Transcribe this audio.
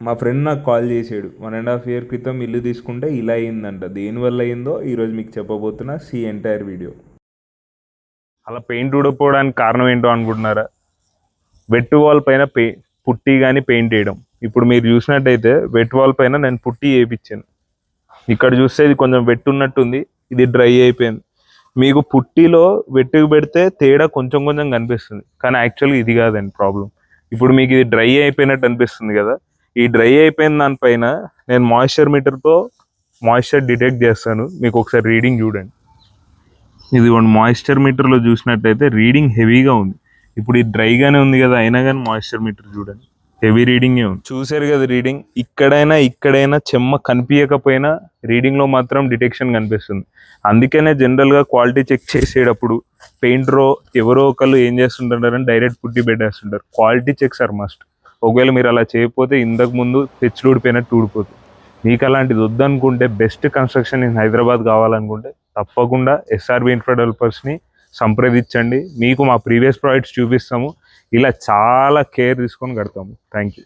మా ఫ్రెండ్ నాకు కాల్ చేసాడు 1.5 year క్రితం ఇల్లు తీసుకుంటే ఇలా అయిందంట. దేనివల్ల అయిందో ఈరోజు మీకు చెప్పబోతున్నా. Entire video. అలా పెయింట్ ఊడకపోవడానికి కారణం ఏంటో అనుకుంటున్నారా? వెట్ వాల్ పైన పుట్టి కానీ పెయింట్ వేయడం. ఇప్పుడు మీరు చూసినట్టయితే వెట్ వాల్ పైన నేను పుట్టి వేయించాను. ఇక్కడ చూస్తే ఇది కొంచెం వెట్ ఉన్నట్టుంది, ఇది డ్రై అయిపోయింది. మీకు పుట్టిలో వెట్టుకు పెడితే తేడా కొంచెం కొంచెం కనిపిస్తుంది, కానీ యాక్చువల్గా ఇది కాదండి ప్రాబ్లం. ఇప్పుడు మీకు ఇది డ్రై అయిపోయినట్టు అనిపిస్తుంది కదా, ఈ డ్రై అయిపోయిన దానిపైన నేను మాయిశ్చర్ మీటర్తో మాయిశ్చర్ డిటెక్ట్ చేస్తాను. మీకు ఒకసారి రీడింగ్ చూడండి. ఇది మాయిశ్చర్ మీటర్లో చూసినట్టయితే రీడింగ్ హెవీగా ఉంది. ఇప్పుడు ఇది డ్రైగానే ఉంది కదా, అయినా కానీ మాయిశ్చర్ మీటర్ చూడండి హెవీ రీడింగే ఉంది. చూసారు కదా రీడింగ్. ఇక్కడైనా చెమ్మ కనిపించకపోయినా రీడింగ్లో మాత్రం డిటెక్షన్ కనిపిస్తుంది. అందుకనే జనరల్గా క్వాలిటీ చెక్ చేసేటప్పుడు పెయింటరో ఎవరో ఒకళ్ళు ఏం చేస్తుంటారని డైరెక్ట్ పుట్టి పెట్టేస్తుంటారు. Quality checks are must. ఒకవేళ మీరు అలా చేయకపోతే ఇంతకు ముందు తెచ్చులు ఊడిపోయినట్టు ఊడిపోతుంది. మీకు అలాంటిది వద్దనుకుంటే, బెస్ట్ కన్స్ట్రక్షన్ ఇన్ హైదరాబాద్ కావాలనుకుంటే తప్పకుండా ఎస్ఆర్బి ఇన్ఫ్రా డెవలపర్స్ని సంప్రదించండి. మీకు మా ప్రీవియస్ ప్రాజెక్ట్స్ చూపిస్తాము. ఇలా చాలా కేర్ తీసుకొని కడతాము. Thank you.